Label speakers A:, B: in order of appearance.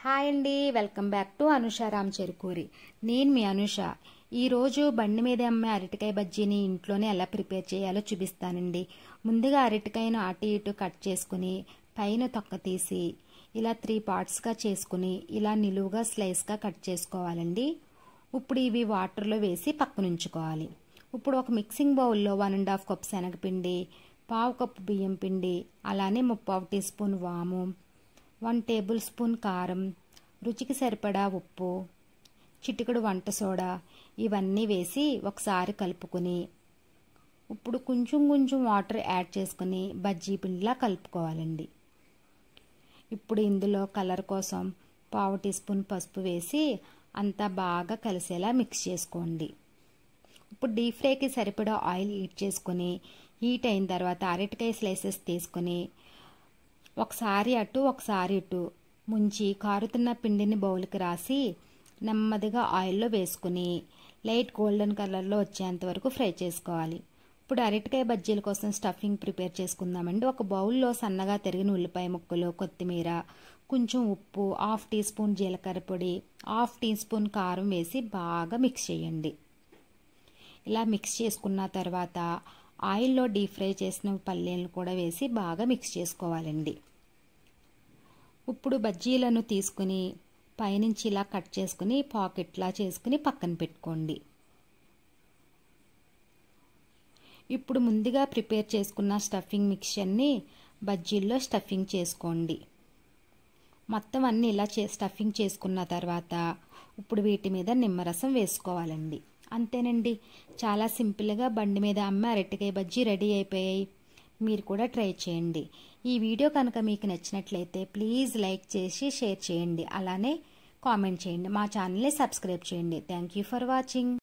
A: Hi అండి, welcome back to Anusha Ram Cherukuri. నేను మీ అనుష. ఈరోజు బండి మీద అమ్మే అరటికాయ బజ్జీని ఇంట్లోనే ఎలా ప్రిపేర్ చేయాలో చూపిస్తానండి. ముందుగా అరటికాయను అటు ఇటు కట్ చేసుకుని పైన తొక్క తీసి ఇలా 3 పార్ట్స్గా చేసుకుని ఇలా నిలువుగా స్లైస్గా కట్ చేసుకోవాలండి. ఇప్పుడు ఇవి వాటర్లో వేసి పక్కనుంచుకోవాలి. ఇప్పుడు ఒక మిక్సింగ్ బౌల్లో 1½ కప్ శనగపిండి, 1/2 కప్పు బియ్యం పిండి, అలానే 3/4 టీ స్పూన్ వాము, 1 టేబుల్ స్పూన్ కారం, రుచికి సరిపడా ఉప్పు, చిటికెడు వంట సోడా ఇవన్నీ వేసి ఒకసారి కలుపుకొని ఇప్పుడు కొంచెం వాటర్ యాడ్ చేసుకుని బజ్జీ పిండిలా కలుపుకోవాలండి. ఇప్పుడు ఇందులో కలర్ కోసం 1/2 టీ స్పూన్ పసుపు వేసి అంతా బాగా కలిసేలా మిక్స్ చేసుకోండి. ఇప్పుడు డీప్ ఫ్రైకి సరిపడా ఆయిల్ హీట్ చేసుకొని హీట్ అయిన తర్వాత అరటికాయ స్లైసెస్ తీసుకొని ఒకసారి అటు ఒకసారి ఇటు ముంచి కారుతున్న పిండిని బౌల్కి రాసి నెమ్మదిగా ఆయిల్లో వేసుకుని లైట్ గోల్డెన్ కలర్లో వచ్చేంత వరకు ఫ్రై చేసుకోవాలి. ఇప్పుడు అరటికాయ బజ్జీల కోసం స్టఫింగ్ ప్రిపేర్ చేసుకుందామండి. ఒక బౌల్లో సన్నగా తరిగిన ఉల్లిపాయ ముక్కలు, కొత్తిమీర, కొంచెం ఉప్పు, 1/2 టీ స్పూన్ జీలకర్ర పొడి, 1/2 టీ స్పూన్ కారం వేసి బాగా మిక్స్ చేయండి. ఇలా మిక్స్ చేసుకున్న తర్వాత ఆయిల్లో డీప్ ఫ్రై చేసిన పల్లీలను కూడా వేసి బాగా మిక్స్ చేసుకోవాలండి. ఇప్పుడు బజ్జీలను తీసుకుని పైనుంచి ఇలా కట్ చేసుకుని పాకెట్లా చేసుకుని పక్కన పెట్టుకోండి. ఇప్పుడు ముందుగా ప్రిపేర్ చేసుకున్న స్టఫింగ్ మిక్చర్ని బజ్జీల్లో స్టఫింగ్ చేసుకోండి. మొత్తం అన్నీ ఇలా స్టఫింగ్ చేసుకున్న తర్వాత ఇప్పుడు వీటి మీద నిమ్మరసం వేసుకోవాలండి. అంతేనండి, చాలా సింపుల్గా బండి మీద అమ్మే అరటికాయ బజ్జీ రెడీ అయిపోయాయి. మీరు కూడా ట్రై చేయండి. ఈ వీడియో కనుక మీకు నచ్చినట్లయితే ప్లీజ్ లైక్ చేసి షేర్ చేయండి, అలానే కామెంట్ చేయండి. మా ఛానల్ని సబ్స్క్రైబ్ చేయండి. Thank you for watching.